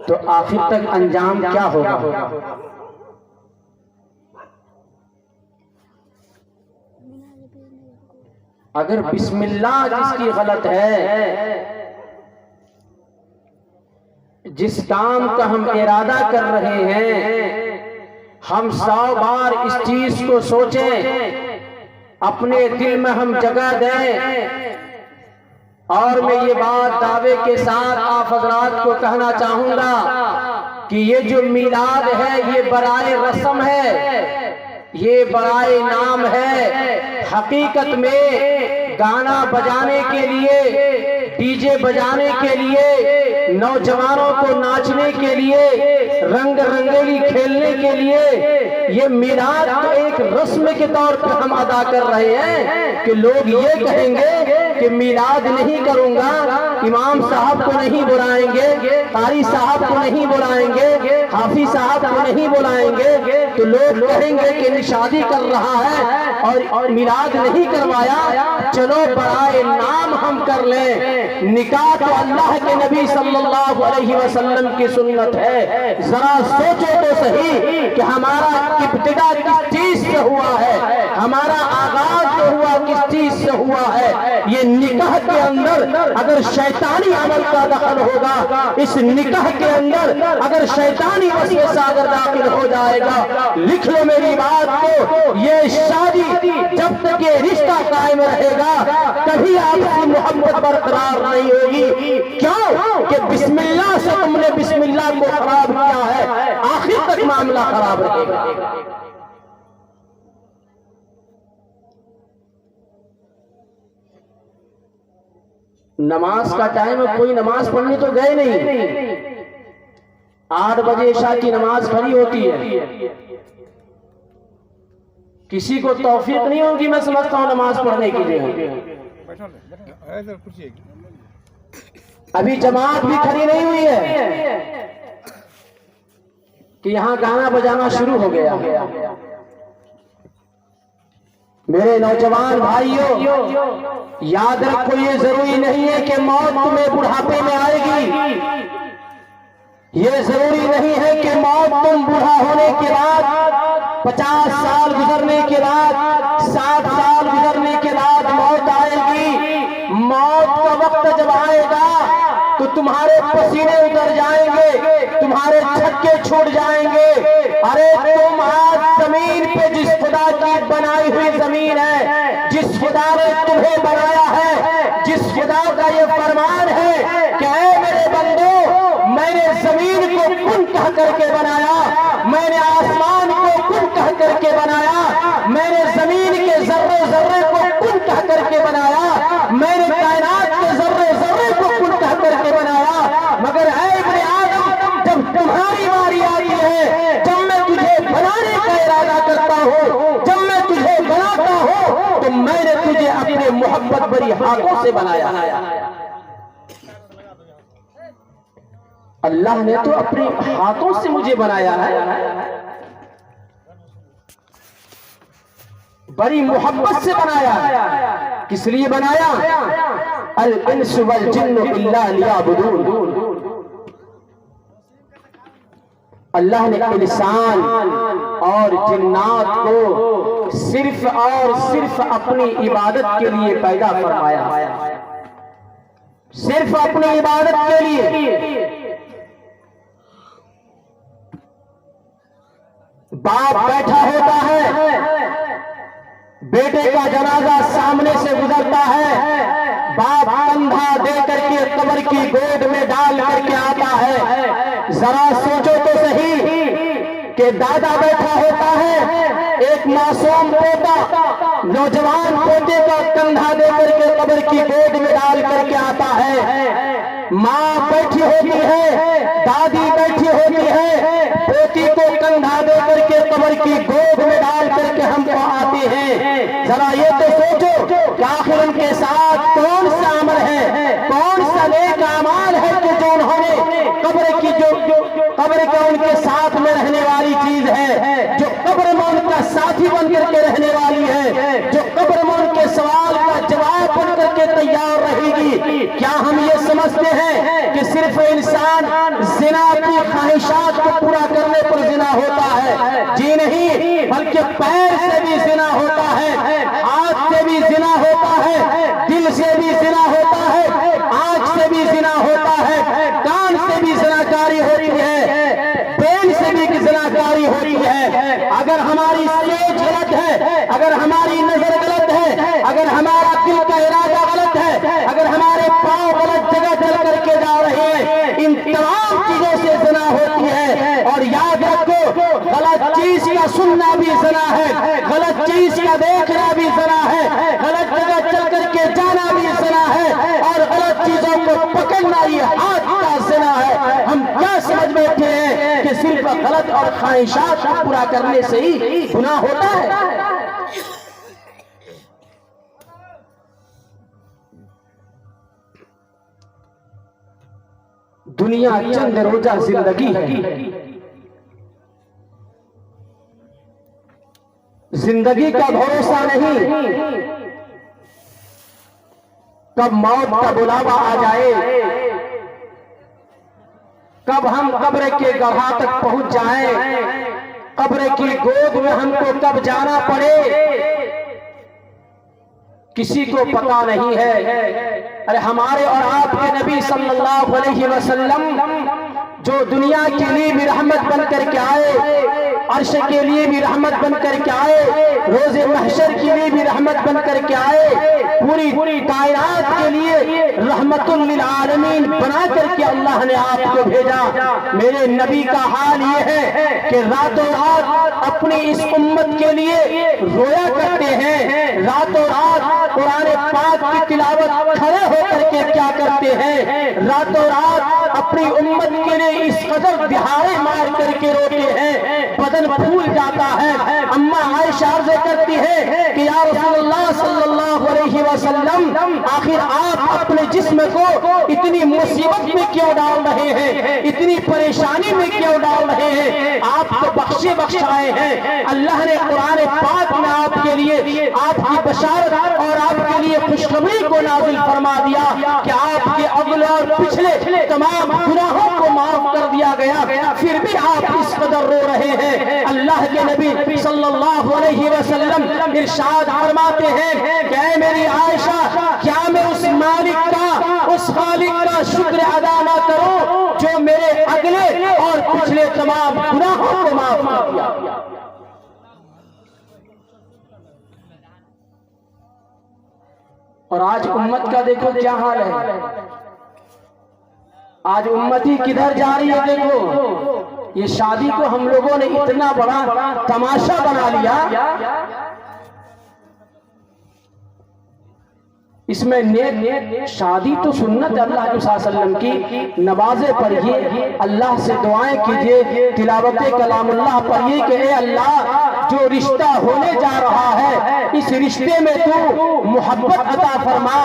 तो आखिर तक अंजाम क्या होगा? अगर बिस्मिल्लाह जिसकी गलत है, जिस काम का हम इरादा कर रहे हैं, हम 100 बार इस चीज को सोचें, अपने दिल में हम जगह दें। और मैं ये बात दावे के साथ आप हजरात को कहना चाहूंगा कि ये जो मीलाद है ये बराए रस्म है, ये बराए नाम है। हकीकत में गाना बजाने के लिए, डीजे बजाने के लिए, नौजवानों को नाचने के लिए, रंग रंगेली खेलने के लिए ये मीलाद तो एक रस्म के तौर पर हम अदा कर रहे हैं कि लोग ये कहेंगे कि मीलाद नहीं करूंगा, इमाम साहब को नहीं बुलाएंगे, कारी साहब को नहीं बुलाएंगे, हाफिज साहब को नहीं बुलाएंगे, तो लोग कहेंगे कि शादी कर रहा है और मीलाद नहीं करवाया। चलो बराए नाम हम कर लें। निकाह तो अल्लाह के नबी सल्लल्लाहु अलैहि वसल्लम की सुन्नत है। जरा सोचो तो सही कि हमारा इब्तिदा किस चीज से हुआ है, हमारा आगाज जो हुआ किस चीज से हुआ है। ये निकाह के अंदर अगर शैतानी अमल का दखल होगा, इस निकाह के अंदर अगर शैतानी वसवसा अगर दाखिल हो जाएगा, लिख लो मेरी बात को, ये शादी जब तक ये रिश्ता कायम रहेगा कभी आपसी मोहब्बत बरकरार नहीं होगी। क्यों कि बिस्मिल्लाह से तुमने बिस्मिल्लाह को खराब किया है, आखिर तक मामला खराब रहेगा। नमाज का टाइम है, कोई नमाज पढ़ने तो गए नहीं। 8 बजे इशा की नमाज खड़ी होती है। किसी को तौफीक नहीं होगी, मैं समझता हूं, नमाज पढ़ने के लिए। अभी जमात भी खड़ी नहीं हुई है कि यहां गाना बजाना शुरू हो गया। मेरे नौजवान भाइयों, याद रखो, ये जरूरी नहीं है कि मौत तुम्हें बुढ़ापे में आएगी। ये जरूरी नहीं है कि मौत तुम बूढ़ा होने के बाद, 50 साल गुजरने के बाद, 60 साल गुजरने के बाद मौत आएगी। मौत का वक्त जब आएगा तो तुम्हारे पसीने उतर जाएंगे, तुम्हारे छक्के छूट जाएंगे। अरे तुम आज जमीन पे जिस खुदा की बनाई हुई जमीन है, जिस खुदा ने तुम्हें बनाया है, जिस खुदा का ये फरमान है कि ऐ मेरे बंदो, मैंने जमीन को कुन कह करके बनाया, मैंने आसमान को कुन कह करके बनाया, मैंने जमीन के जर्रे जर्रे को कुन कह करके बनाया, मैंने कायनात के जर्रे जर्रे को कुन कह करके बनाया। मगर ऐ इब्ने आदम, जब तुम्हारी बारी आती है, जब मैं तुझे बनाने का इरादा करता हूँ, जब मैं तुझे बनाता हूँ, तो मैंने तुझे अपने मोहब्बत भरी हाथों से बनाया। अल्लाह ने तो अपने हाथों से मुझे बनाया है, बड़ी मोहब्बत से बनाया। किस लिए बनाया? अल इंसु वल जिन्नु इल्ला लियाबुदून। अल्लाह ने इंसान और जिन्नात को सिर्फ और सिर्फ अपनी इबादत के लिए पैदा फरमाया, सिर्फ अपनी इबादत के लिए। बाप बैठा होता है, बेटे का जनाजा सामने से गुजरता है, बाप कंधा दे करके कब्र की गोद में डाल करके आता है। जरा सोचो तो सही कि दादा बैठा होता है, एक मासूम पोता, नौजवान पोते का कंधा दे करके कब्र की गोद में डाल करके आता है। माँ बैठी होती है, दादी बैठी होती है, पोती को कंधा दे करके कब्र की गोद में डाल करके हमको आते हैं। जरा ये तो सोचो कि आखिर उनके साथ कौन सा अमल है, कौन सा नेक अमाल है कि जो उन्होंने कब्र की कब्र के उनके साथ में रहने वाली चीज है, जो कब्र में उनका साथी बन करके रहने वाली है, जो कब्र में उनके सवाल का जवाब बन करके तैयार रहेगी। क्या हम ये समझते हैं कि सिर्फ इंसान जिना की ख्वाहिशात को पूरा करने पर जिना होता है? जी नहीं, बल्कि पैर से भी जिना होता है, हाथ से भी जिना होता है, दिल से भी जिना होता है, आंख से भी जिना होता है, कान से भी जिनाकारी होती है, ब्रेन से भी जिनाकारी होती है। अगर हमारी सोच गलत है, अगर हमारी नजर गलत है, अगर हमारा दिल का इरादा गलत है, अगर हमारे पांव गलत जगह चल करके जा रहे हैं, इन तमाम चीजों से ज़िना होती है। और याद रखो, गलत चीज का सुनना भी ज़िना है, गलत चीज का देखना भी ज़िना है, गलत जगह चल करके जाना भी ज़िना है, और गलत चीजों को पकड़ना ये हाथ का ज़िना है। हम क्या समझ बैठे हैं कि सिर्फ गलत और ख्वाहिशात को पूरा करने से ही गुनाह होता है? दुनिया चंद रोजा जिंदगी है, जिंदगी का भरोसा नहीं, कब मौत का बुलावा आ जाए, कब हम कब्र के गढ़ा तक पहुंच जाएं, कब्र की गोद में हमको कब जाना पड़े, किसी को पता नहीं है। अरे हमारे और आपके नबी सल्लल्लाहु अलैहि वसल्लम जो दुनिया के लिए भी रहमत बनकर के आए, अर्श के लिए भी रहमत बनकर के आए, रोज़े महशर के लिए भी रहमत बनकर के आए, पूरी कायनात के लिए रहमतुल लिल आलमीन बना करके अल्लाह ने आपको भेजा। मेरे नबी का हाल ये है कि रातों रात अपनी इस उम्मत के लिए रोया करते हैं, रातों रात कुरान पाक की तिलावत खड़े होकर के क्या करते हैं, रातों रात अपनी उम्मत के लिए इस कदर दिहाड़े मार करके रोते हैं, बदन फूल जाता है। अम्मा आयशा अर्ज़ करती है कि या रसूलुल्लाह सल्लल्लाहु अलैहि वसल्लम, आखिर आप अपने जिस्म को इतनी मुसीबत में क्यों डाल रहे हैं, इतनी परेशानी में क्यों डाल रहे हैं? आप तो बख्शे बख्शाए हैं। अल्लाह ने कुरान पाक में आपके लिए आपकी बशारत और आपके लिए खुशखबरी को नाज़िल फरमा दिया कि आपके अगले और पिछले तमाम गुनाहों को माफ कर दिया गया, फिर भी आप इस कदर रो रहे हैं। अल्लाह के नबी सल्लल्लाहु अलैहि वसल्लम इरशाद फरमाते हैं कि ऐ मेरी आयशा, क्या मैं उस मालिक का, उस खालिक का शुक्र अदा ना करूं जो मेरे अगले और पिछले तमाम गुनाहों को माफ कर दिया? और आज उम्मत का देखो क्या हाल है, आज उम्मती किधर जा रही है? देखो, ये शादी को हम लोगों ने इतना बड़ा तमाशा बना लिया, इसमें नेक शादी तो सुन्नत अल्लाह के वसल्लम की, नमाज़ें पढ़िए, अल्लाह से दुआएं कीजिए, तिलावत कलामुल्लाह पढ़िए कि ए अल्लाह, जो रिश्ता होने जा रहा है इस रिश्ते में तू मोहब्बत अता फरमा,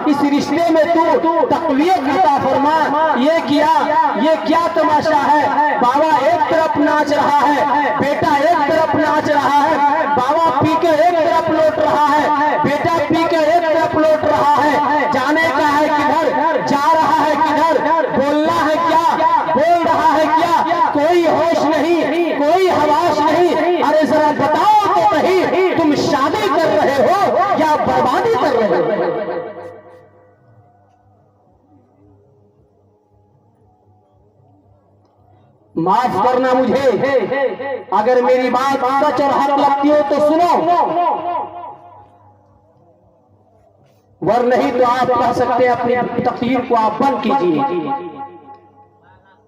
इस रिश्ते में तू तक़वियत अता फरमा। ये क्या तमाशा है? बाबा एक तरफ नाच रहा है, बेटा एक तरफ नाच रहा है, बाबा पी के एक तरफ लौट रहा है, बेटा पी के एक तरफ लौट रहा है, जाने का है किधर, जा रहा है किधर, बोलना है क्या, बोल रहा है क्या, कोई होश नहीं, कोई हवास नहीं। अरे जरा बताओ तो सही, तुम शादी कर रहे हो या बर्बादी कर रहे हो? माफ करना मुझे, अगर मेरी बात सच और हक लगती हो तो सुनो, वर नहीं तो आप कह सकते हैं अपनी तकदीर को आप बंद कीजिए।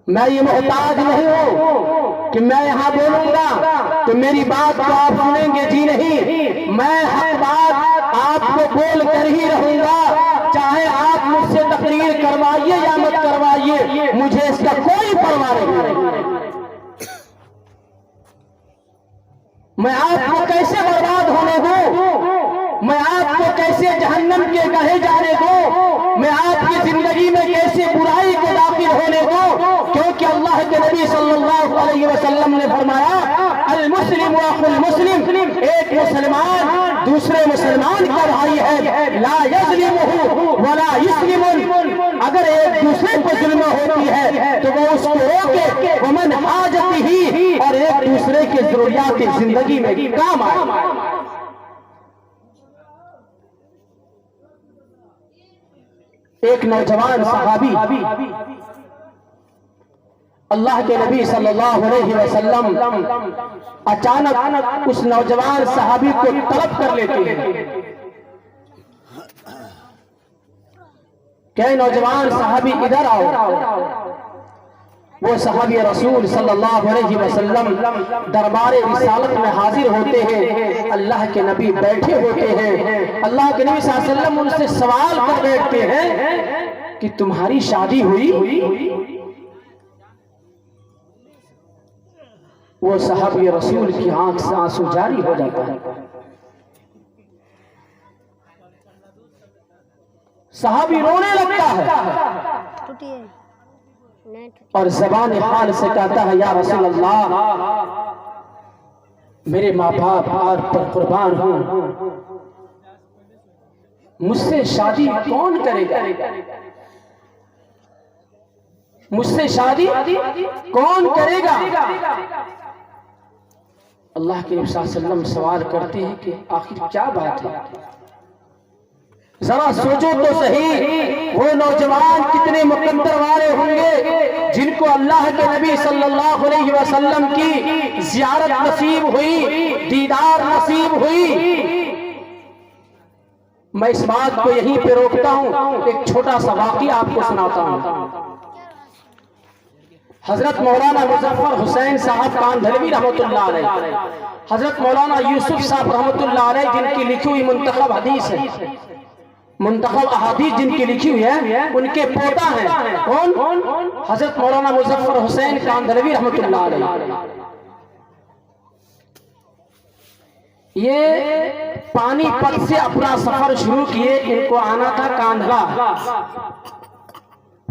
मैं ये मोहताज नहीं हूं कि मैं यहां बोलूंगा तो मेरी बात को आप सुनेंगे, जी नहीं, मैं हक बात आपको बोल कर ही रहूंगा, चाहे आप मुझसे तकरीर करवाइए या मत करवाइए, मुझे इसका कोई परवाह नहीं। मैं आपको कैसे बर्बाद होने दूं, मैं आपको कैसे जहन्नम के गढ़े जाने दूं, मैं आपकी जिंदगी में कैसे बुराई को दाखिल होने दूं? क्योंकि अल्लाह के नबी सल्लल्लाहु अलैहि वसल्लम ने फरमाया, अल मुस्लिम व अखुल मुस्लिम, एक मुसलमान दूसरे मुसलमान का भाई है, ला यज़लिमुहु वला युस्लिमुन, अगर एक दूसरे को जुल्म होती है तो वो उसको रोके, वमन हाजत ही, और एक दूसरे के जरूरियात जिंदगी में काम आए। एक नौजवान सहाबी अल्लाह के नबी सल्लल्लाहु अलैहि वसल्लम अचानक उस नौजवान सहाबी को तलब कर लेते हैं। क्या नौजवान सहाबी इधर आओ। वो सहाबी रसूल सल्लल्लाहु अलैहि वसल्लम दरबारे रिसालत में हाजिर होते हैं। अल्लाह के नबी बैठे होते हैं। अल्लाह के नबी सल्लल्लाहु अलैहि वसल्लम उनसे सवाल कर बैठते हैं कि तुम्हारी शादी हुई? वो सहाबी रसूल की आंख से आंसू जारी हो जाता है। सहाबी रोने लगता है और ज़बान हाल से कहता है, या रसूल अल्लाह, मेरे माँ बाप आप पर कुर्बान हूं, मुझसे शादी कौन करेगा? मुझसे शादी कौन करेगा? अल्लाह के नबी सल्लल्लाहु अलैहि वसल्लम सवाल करते हैं कि आखिर क्या बात है? जरा सोचो तो सही, वो नौजवान कितने मुकद्दर वाले होंगे जिनको अल्लाह के नबी सल्लल्लाहु अलैहि वसल्लम की ज़ियारत नसीब हुई, दीदार नसीब हुई। मैं इस बात को यहीं पे रोकता हूं, एक छोटा सा वाक़या आपको सुनाता हूं। हजरत मौलाना मुजफ्फर हुसैन साहब कांधलवी रहमतुल्लाह अलैह, हजरत मौलाना यूसुफ साहब रहमतुल्लाह अलैह, जिनकी लिखी हुई मुंतखब हदीस है, मुंतखब अहादीस जिनकी लिखी हुई है, उनके पोता हैं कौन? हजरत मौलाना मुजफ्फर हुसैन कांधलवी रहमतुल्लाह अलैह। ये पानीपत से अपना सफर शुरू किए। इनको आना था कांधला,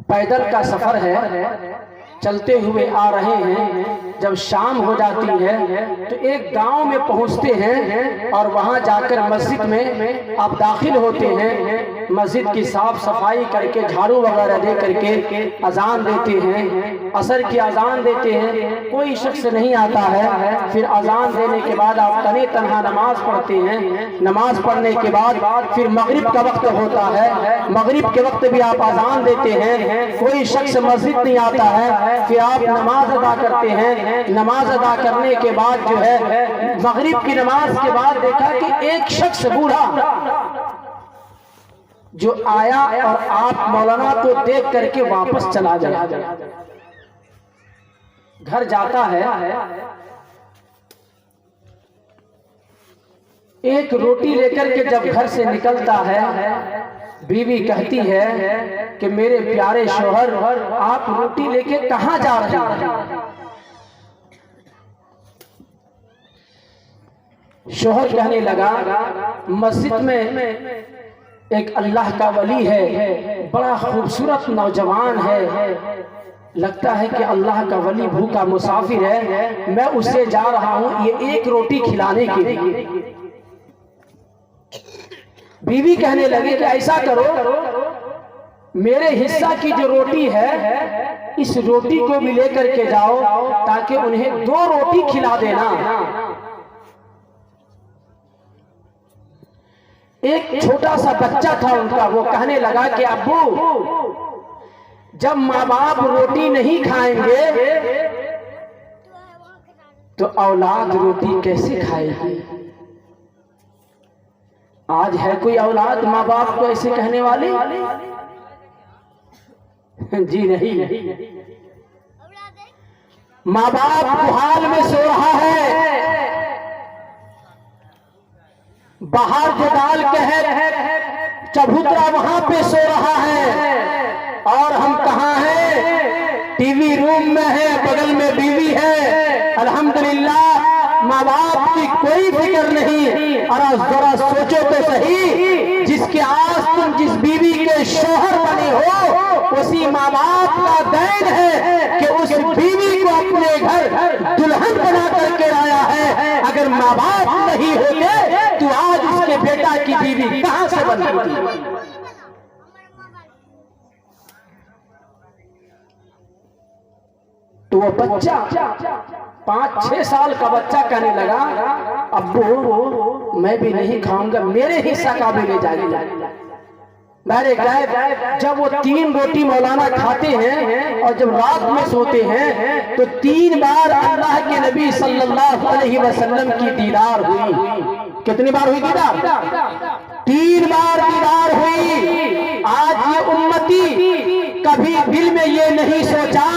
पैदल का सफर है, चलते हुए आ रहे हैं। जब शाम हो जाती है तो एक गांव में पहुंचते हैं और वहां जाकर मस्जिद में आप दाखिल होते हैं। मस्जिद की साफ सफाई करके झाड़ू वगैरह दे करके अजान देते हैं, असर की अजान देते हैं। कोई शख्स नहीं आता है। फिर अजान देने के बाद आप तने तनहा नमाज पढ़ते हैं। नमाज पढ़ने के बाद फिर मगरिब का वक्त होता है। मगरिब के वक्त भी आप अजान देते हैं। कोई शख्स मस्जिद नहीं आता है। फिर आप नमाज अदा करते हैं। नमाज अदा करने के बाद जो है मगरिब की नमाज के बाद देखा कि एक शख्स बूढ़ा जो आया और आप मौलाना को देख करके वापस चला गया। घर जाता है, एक रोटी लेकर के जब घर से निकलता है, बीवी कहती है कि मेरे प्यारे शौहर, आप रोटी लेके कहां जा रहे हैं? शौहर कहने लगा, मस्जिद में एक अल्लाह का वली है, बड़ा खूबसूरत नौजवान है, लगता है कि अल्लाह का वली भूखा मुसाफिर है, मैं उससे जा रहा हूं ये एक रोटी खिलाने के लिए। बीवी कहने लगी कि ऐसा करो, मेरे हिस्सा की जो रोटी है इस रोटी को भी लेकर के जाओ ताकि उन्हें 2 रोटी खिला देना। एक छोटा सा बच्चा था उनका, वो कहने लगा कि अब्बू, जब माँ बाप रोटी नहीं खाएंगे तो औलाद रोटी कैसे खाएगी? आज है कोई औलाद माँ बाप को ऐसे कहने वाली? जी नहीं। माँ बाप कुहाल में सो रहा है, बाहर जो डाल कहर चबूतरा वहां पे सो रहा है, और हम कहाँ हैं? टीवी रूम में है, बगल में बीवी है। अल्हम्दुलिल्लाह माँ बाप की कोई फिक्र नहीं। और जरा सोचो तो सही, जिसके आस तुम जिस बीवी के शौहर बने हो, उसी माँ बाप का दैन है कि उस बीवी को अपने घर दुल्हन बना करके लाया है। अगर माँ बाप नहीं होते तो आज उसके बेटा की बीवी कहां से बनती? तो वो बच्चा 5-6 साल का बच्चा कहने लगा, अब्बू मैं भी नहीं खाऊंगा, मेरे हिस्सा का भी ले जाइए। मेरे गैब जब वो 3 रोटी मौलाना खाते हैं और जब रात में सोते हैं तो 3 बार अल्लाह के नबी सल्लल्लाहु अलैहि वसल्लम की दीदार हुई। कितनी बार हुई दीदार? 3 बार दीदार हुई। आज ये उम्मती कभी दिल में ये नहीं सोचा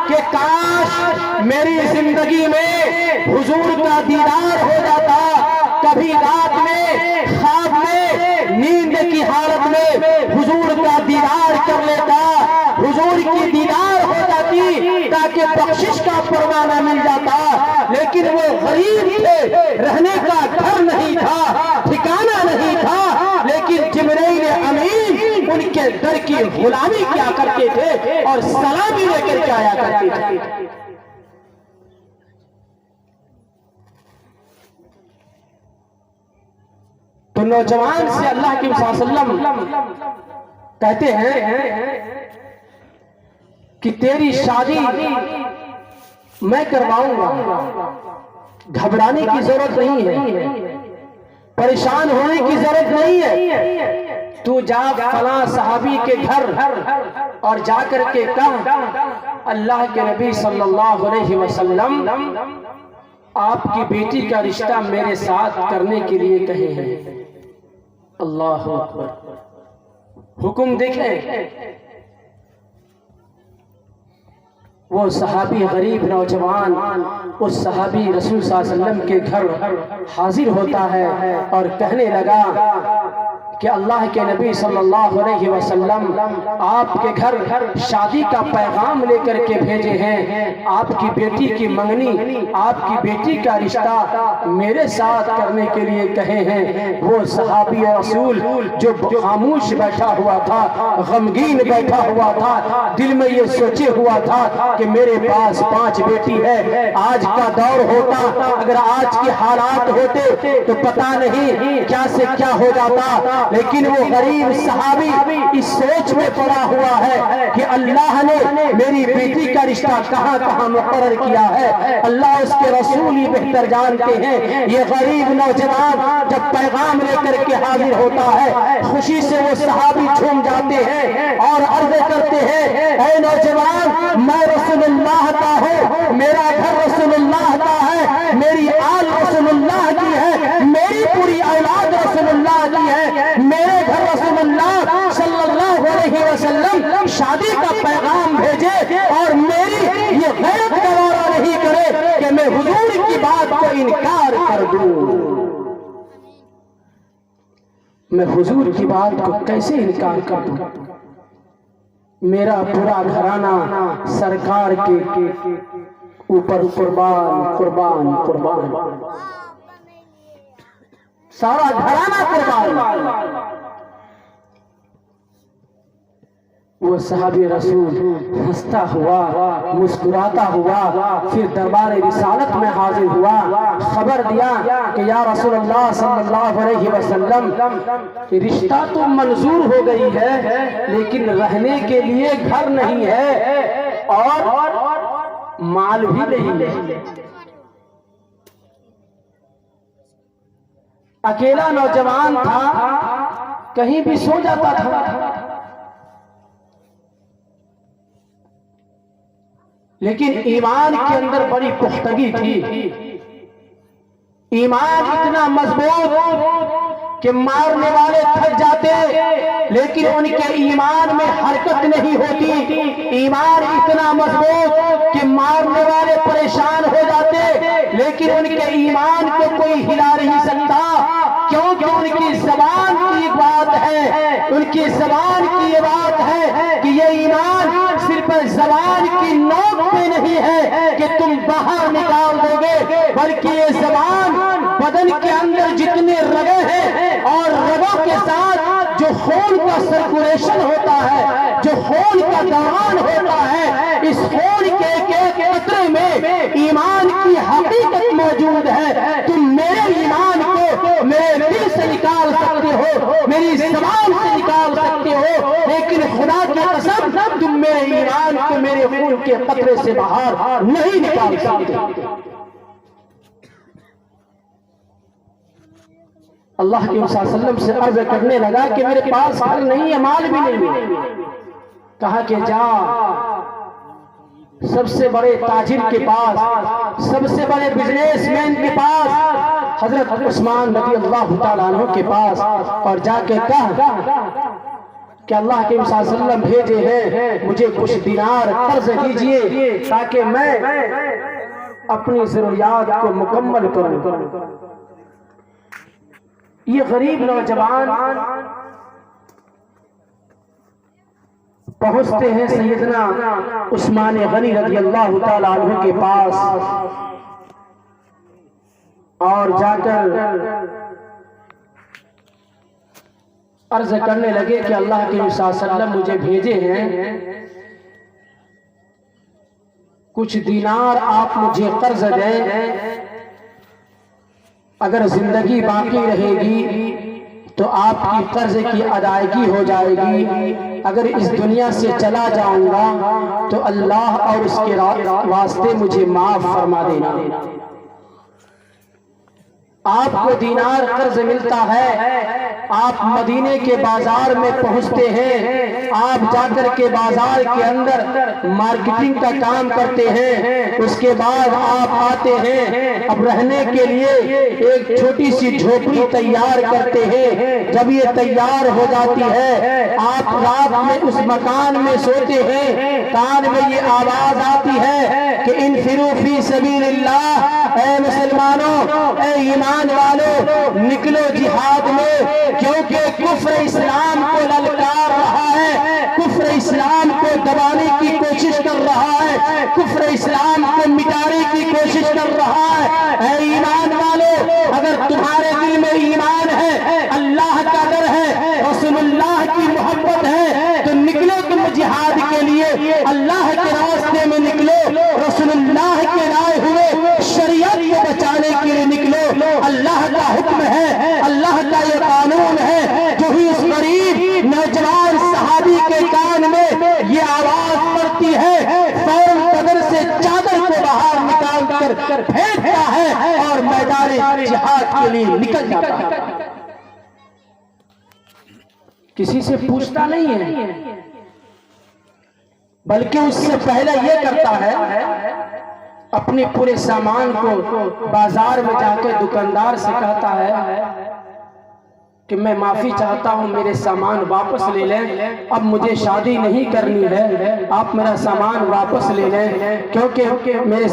कि काश मेरी जिंदगी में हुजूर का दीदार हो जाता। कभी रात में ख्वाब में नींद की हालत में हुजूर का दीदार कर लेता, हुजूर की दीदार हो जाती ताकि बख्शिश का परवाना मिल जाता। लेकिन वो गरीब थे, रहने का घर नहीं था, ठिकाना नहीं था, लेकिन जिब्रील अमीन उनके दर की गुलामी किया करते थे और सलामी लेकर के आया करते थे। तो नौजवान से अल्लाह के वसल्लम कहते हैं कि तेरी शादी मैं करवाऊंगा, घबराने की जरूरत नहीं है, परेशान होने की जरूरत नहीं है। तू जा फलां सहाबी के घर और जाकर के कह अल्लाह के नबी सल्लल्लाहु अलैहि वसल्लम आपकी बेटी का रिश्ता मेरे साथ करने के लिए कहे हैं। अल्लाह अकबर। हुक्म देखें, वो सहाबी गरीब नौजवान उस सहाबी रसूल सल्लल्लाहु अलैहि वसल्लम के घर हाजिर होता है और कहने लगा कि अल्लाह के नबी सल्लल्लाहु अलैहि वसल्लम आपके घर शादी का पैगाम लेकर के भेजे हैं, आपकी बेटी की मंगनी, आपकी बेटी का रिश्ता मेरे साथ करने के लिए कहे हैं। वो सहाबी रसूल जो खामोश बैठा हुआ था, गमगीन बैठा हुआ था, दिल में ये सोचे हुआ था कि मेरे पास 5 बेटी है। आज का दौर होता, अगर आज के हालात होते तो पता नहीं क्या से क्या हो जाता, लेकिन वो गरीब सहाबी इस सोच में पड़ा हुआ है कि अल्लाह ने मेरी बेटी का रिश्ता कहां कहां मुकर्रर किया है, अल्लाह उसके रसूल ही बेहतर जानते हैं। ये गरीब नौजवान जब पैगाम लेकर के हाजिर होता है, खुशी से वो सहाबी झूम जाते हैं और अर्ज करते हैं, ऐ नौजवान मैं रसूलुल्लाह का हूँ, मेरा घर रसूलुल्लाह का है, मेरी आल रसूलुल्लाह की है, मेरी पूरी औलाद रसूलुल्लाह की है, मेरे घर रसूलुल्लाह सल्लल्लाहु अलैहि वसल्लम शादी का पैगाम भेजे और मेरी ये गैरत गवारा नहीं करे कि मैं हुजूर की बात को इनकार कर दूं। मैं हुजूर की बात को कैसे इनकार कर दूं? मेरा पूरा घराना सरकार के ऊपर कुर्बान कुर्बान कुर्बान, सारा घराना कुर्बान। वो सहाबी रसूल हंसता हुआ, मुस्कुराता हुआ, फिर दरबार रिसालत में हाजिर हुआ, खबर दिया कि या रसूलल्लाह सल्लल्लाहु अलैहि वसल्लम रिश्ता तो मंजूर हो गई है, लेकिन रहने के लिए घर नहीं है और माल भी नहीं है। अकेला नौजवान था, कहीं भी सो जाता था, लेकिन ईमान के अंदर बड़ी पुख्तगी थी। ईमान इतना मजबूत कि मारने वाले थक जाते, लेकिन उनके ईमान में हरकत नहीं होती। ईमान इतना मजबूत कि मारने वाले परेशान हो जाते, लेकिन उनके ईमान को कोई हिला नहीं सकता, क्योंकि उनकी जबान की बात है, उनकी जबान की ये बात है कि ये ईमान सिर्फ जबान की नोक पे नहीं है कि तुम बाहर निकाल दोगे, बल्कि ये जबान बदन के अंदर जितने रगे हैं और रगों के साथ जो खून का सर्कुलेशन होता है, जो खून का दौरान होता है, इस खून के एक कतरे में ईमान की हकीकत मौजूद है। तुम मेरे ईमान को मेरे दिल से निकाल सकते हो, हो, मेरी ज़बान से निकाल सकते हो, लेकिन खुदा की कसम तुम मेरे ईमान को मेरे खून के कतरे से बाहर नहीं निकाल सकते। अल्लाह के रसूल सल्लल्लाहु अलैहि वसल्लम से अर्ज करने लगा कि मेरे पास घर नहीं है, माल भी नहीं है। कहा कि जा सबसे बड़े ताजिर के पास, सबसे बड़े बिजनेसमैन के पास, हजरत उस्मान रज़ी अल्लाह तआला अन्हु के पास, और जाके कहा कि अल्लाह के रसूल सल्लल्लाहु अलैहि वसल्लम भेजे हैं, मुझे कुछ दिनार कर्ज दीजिए ताकि मैं अपनी जरूरियात को मुकम्मल करूं। ये गरीब नौजवान पहुंचते हैं सैयदना उस्मान गनी रज़ी अल्लाह तआला अन्हु के पास, और जाकर अर्ज करने लगे कि अल्लाह के रसूल सल्लल्लाहु अलैहि वसल्लम मुझे भेजे हैं, कुछ दिनार आप मुझे कर्ज दें, अगर जिंदगी बाकी रहेगी तो आपकी कर्ज की अदायगी हो जाएगी, अगर इस दुनिया से चला जाऊंगा तो अल्लाह और उसके वास्ते मुझे माफ फरमा देना। आपको दिनार कर्ज मिलता है, आप मदीने के बाजार में पहुंचते हैं, आप जाकर के बाजार के अंदर मार्केटिंग का काम करते हैं, उसके बाद आप आते हैं, अब रहने के लिए एक छोटी सी झोपड़ी तैयार करते हैं। जब ये तैयार हो जाती है, आप रात में उस मकान में सोते हैं, कान में ये आवाज आती है कि इनफिरू फी सबीलिल्लाह, ऐ मुसलमानों, ऐ ईमान वालों, निकलो जिहाद में, क्योंकि कुफ्र इस्लाम को ललकार रहा है, कुफ्र इस्लाम को दबाने की कोशिश कर रहा है, कुफ्र इस्लाम को मिटाने की कोशिश कर रहा है। ऐ ईमान वालों, अगर तुम्हारे दिल में ईमान है, अल्लाह का डर है, रसूलुल्लाह की मोहब्बत है, तो निकलो तुम जिहाद के लिए, अल्लाह के रास्ते में निकलो, रसूलुल्लाह के लाए हुए शरीयत को बचाने के लिए निकलो। अल्लाह का हुक्म है, अल्लाह का ये कानून है। जो ही उस गरीब नौजवान सहाबी के कान में ये आवाज पड़ती है, फौरन बदन से चादर को बाहर निकाल कर फेंकता है और मैदान जिहाद के लिए निकल जाता है। किसी से पूछता नहीं है, बल्कि उससे पहले ये करता है, अपने पूरे सामान को बाजार में जाकर दुकानदार से कहता है कि मैं माफी चाहता हूं, मेरे सामान वापस ले लें, अब मुझे शादी नहीं करनी है, आप मेरा सामान वापस ले लें, क्योंकि मेरे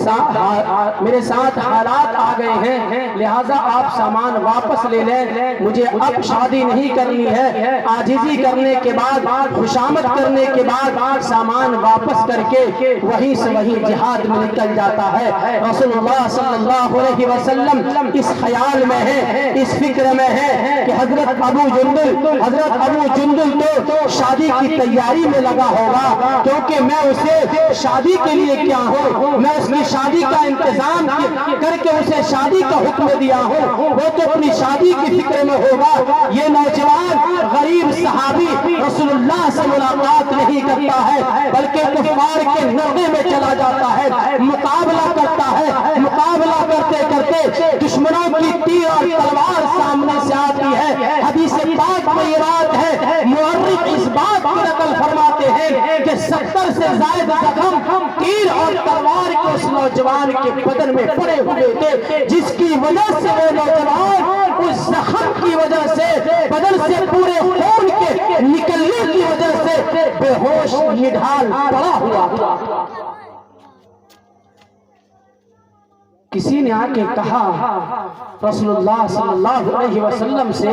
साथ हालात आ गए हैं, लिहाजा आप सामान वापस ले लें, मुझे अब शादी नहीं करनी है। आजिजी करने के बाद, खुशामद करने के बाद सामान वापस करके वहीं से वहीं जिहाद में निकल जाता है। रसूलुल्लाह सल्लल्लाहु अलैहि वसल्लम इस ख्याल में है, इस फिक्र में है कि हजरत अबू जुंदुल तो शादी की तैयारी में लगा होगा, क्योंकि मैं उसे शादी के लिए क्या हूँ, मैं उसकी शादी का इंतजाम करके उसे शादी का हुक्म दिया हूँ, वो तो अपनी शादी की फिक्र में होगा। ये नौजवान गरीब सहाबी रसूलुल्लाह से मुलाकात नहीं करता है, बल्कि कुफार के नरदे में चला जाता है, मुकाबला करता है। मुकाबला करते करते दुश्मनों की तीर और तलवार सामने से आती है। हदीस पाक में ये बात है, मुअर्रिख इस बात की नकल फरमाते हैं कि 70 से ज्यादा जख्म तीर और तलवार के उस नौजवान के बदन में पड़े हुए थे, जिसकी वजह से वो नौजवान उस जख्म की वजह से, बदन से पूरे खून के निकलने की वजह से बेहोश निढाल पड़ा हुआ था। किसी ने आके कहा रसूलुल्लाह सल्लल्लाहु अलैहि वसल्लम से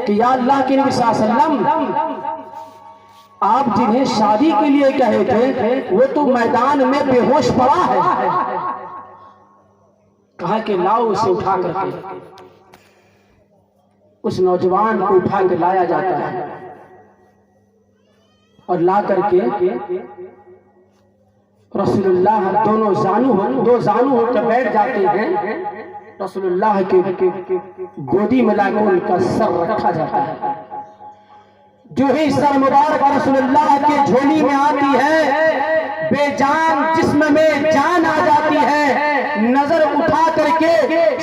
कि या अल्लाह के नबी सल्लल्लाहु अलैहि वसल्लम, आप जिन्हें शादी के लिए कहे थे वो तो मैदान में बेहोश पड़ा है। कहा कि लाओ उसे उठा करके, उस नौजवान को उठा के लाया जाता है और ला करके रसूलुल्लाह दो जानू होकर बैठ जाते हैं रसूलुल्लाह के गोदी में लाकर उनका सर रखा जाता है। जो ही सर मुबारक रसूलुल्लाह के झोली में आती है, बेजान जिस्म में जान आ जाती है। नजर उठा करके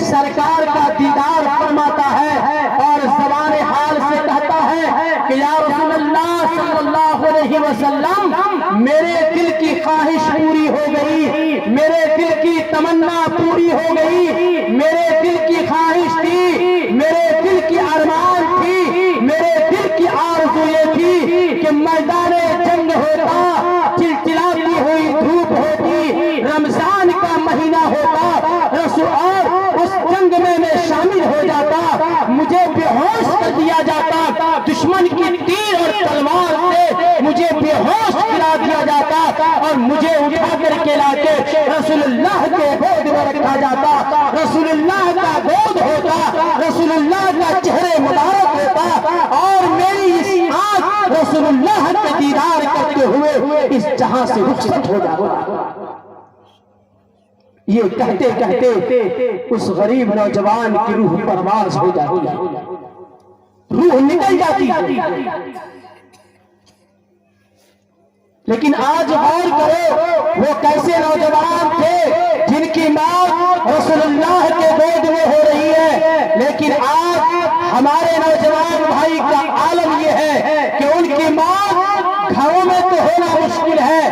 सरकार का दीदार फरमाता है और ज़बान हाल से कहता है कि या रसूलुल्लाह सल्लल्लाहु अलैहि वसल्लम, मेरे दिल की ख्वाहिश पूरी हो गई, मेरे दिल की तमन्ना पूरी हो गई। मेरे दिल की ख्वाहिश थी, मेरे दिल की अरमान थी, मेरे दिल की आरज़ू ये थी कि मैदाने जंग होता, चिलचिलाती हुई धूप होती, रमजान का महीना होता रसूल, और उस जंग में मैं शामिल हो जाता, मुझे बेहोश कर दिया जाता, दुश्मन की तीर और तलवार से मुझे बेहोश गिरा दिया जाता और मुझे उठा करके लाके रसूलुल्लाह के गोद में रखा जाता। रसूलुल्लाह का गोद होता, रसूलुल्लाह का चेहरे मुबारक होता और मेरी इस आँख रसूलुल्लाह के दीदार करते हुए इस जहां से रुखसत हो जाता। ये कहते कहते उस गरीब नौजवान की रूह परवाज हो जाती, रूह निकल जाती। लेकिन आज गौर करो वो कैसे नौजवान थे जिनकी मौत रसूलुल्लाह के गोद में हो रही है। लेकिन आज हमारे नौजवान भाई का आलम यह है कि उनकी मौत घरों में तो होना मुश्किल है,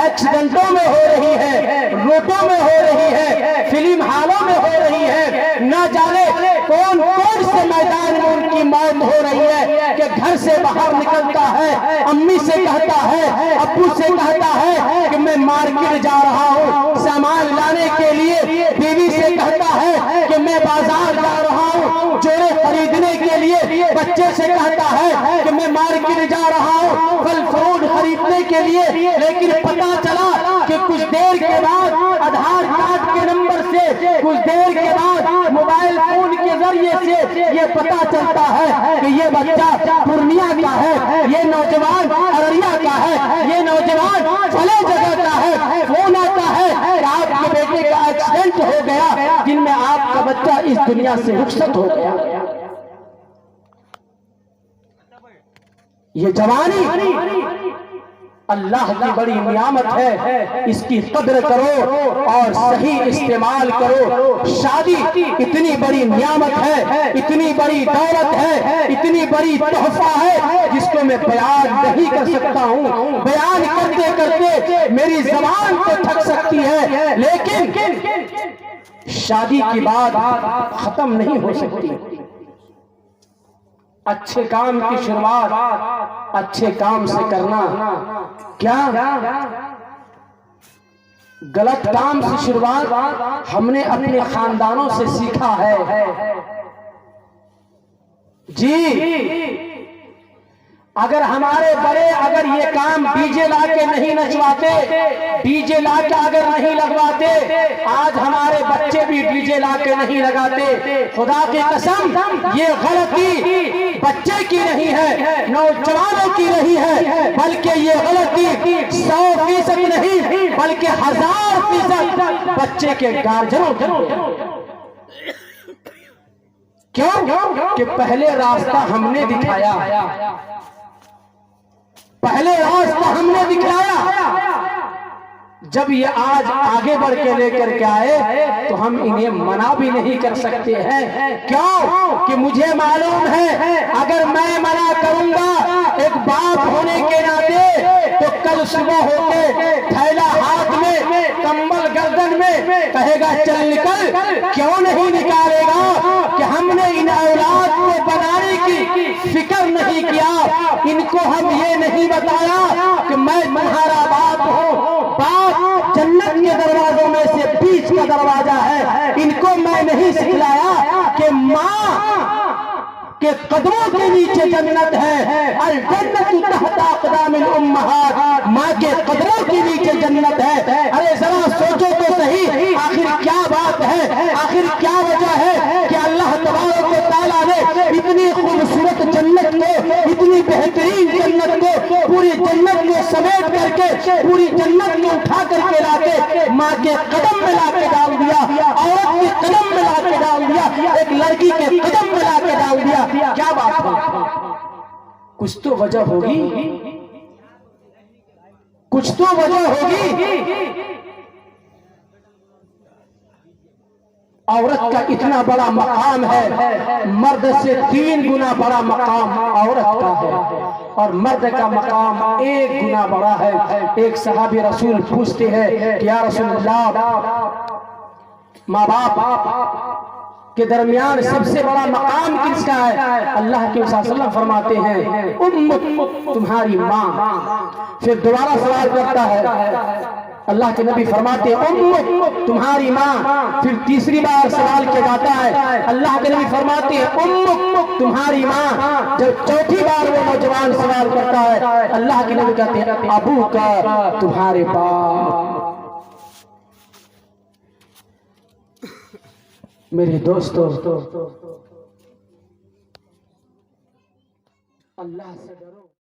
एक्सीडेंटों में हो रही है, रोडों में हो रही है, फिल्म हालों में हो रही है, न जाने कौन कौन से मैदान में उनकी मौत हो रही है कि घर से बाहर निकलता है, अम्मी से कहता है, अब्बू से कहता है कि मैं मार्केट जा रहा हूँ सामान लाने के लिए, बीवी से कहता है कि मैं बाजार जा रहा हूँ जोड़े खरीदने के लिए, बच्चे से कहता है कि मैं मार्केट जा रहा हूँ फल फ्रूट खरीदने के लिए। लेकिन पता चला कि कुछ देर के बाद आधार कार्ड के नंबर से, कुछ देर के बाद मोबाइल फोन के जरिए से ये पता चलता है कि ये बच्चा पूर्णिया का है, ये नौजवान अररिया का है, ये नौजवान फले जगह का है। फोन आता है कि आपके बेटे का एक्सीडेंट हो गया जिनमें आपका बच्चा इस दुनिया से रुखसत हो गया। ये जवानी अल्लाह की बड़ी नियामत है, इसकी कदर करो और सही इस्तेमाल करो। शादी इतनी बड़ी नियामत है, इतनी बड़ी दौलत है, इतनी बड़ी तोहफा है जिसको मैं बयान नहीं कर सकता हूँ। बयान करते करते मेरी ज़बान तो थक सकती है, लेकिन शादी की बात खत्म नहीं हो सकती। अच्छे काम की शुरुआत अच्छे काम से करना, क्या गलत काम से शुरुआत हमने अपने खानदानों से सीखा है जी। अगर हमारे बड़े अगर ये काम डीजे ला के नहीं नचवाते, डीजे ला के अगर नहीं लगवाते, आज हमारे बच्चे भी डीजे ला के नहीं लगाते। खुदा की कसम ये गलती बच्चे की नहीं है, नौजवानों की नहीं है, बल्कि ये गलती 100% नहीं बल्कि 1000% बच्चे के गार्जियनों की। क्यों? कि पहले रास्ता हमने दिखाया, पहले रास्ता हमने दिखाया। जब ये आज आगे बढ़ के लेकर के आए तो हम इन्हें मना भी नहीं कर सकते हैं। क्यों? कि मुझे मालूम है अगर मैं मना करूंगा एक बाप होने के नाते तो कल सुबह होके थैला हाथ में, कंबल गर्दन में, कहेगा चल निकल। क्यों नहीं निकालेगा? कि हमने इन औलाद को बनाने की फिक्र नहीं किया, इनको हम ये नहीं बताया कि मैं तुम्हारा बाप हूँ। बाप जन्नत के दरवाजों में से बीच का दरवाजा है। इनको मैं नहीं सिखलाया कि माँ के कदमों के नीचे जन्नत है। अल जन्नतु तहता अक़दामिल उम्महात, माँ के कदमों के नीचे जन्नत है। अरे जरा सोचो तो सही, आखिर क्या बात है, आखिर क्या वजह है कि अल्लाह तबारक व तआला ने इतनी खूबसूरत जन्नत को, इतनी बेहतरीन जन्नत को, पूरी जन्नत को समेट करके, पूरी जन्नत को उठा करके लाके माँ के कदम में लाके डाल दिया, औरत के कदम में लाके डाल कुछ तो वजह होगी, कुछ तो वजह होगी। औरत का इतना बड़ा मकाम है, मर्द से 3 गुना बड़ा मकाम औरत का है, और मर्द का मकाम 1 गुना बड़ा है। एक सहाबी रसूल पूछते हैं कि या रसूलल्लाह, माँ बाप के दरमियान सबसे बड़ा मकाम किसका है? अल्लाह के रसूल फरमाते हैं उम्मुक, तुम्हारी माँ। फिर दोबारा सवाल करता है, अल्लाह के नबी फरमाते हैं उम्मुक, तुम्हारी माँ। फिर तीसरी बार सवाल किया जाता है, अल्लाह के नबी फरमाते हैं उम्मुक, तुम्हारी माँ। जब चौथी बार वो नौजवान सवाल करता है, अल्लाह के नबी कहते हैं अबू का, तुम्हारे बाप। मेरे दोस्तों, अल्लाह से डरो।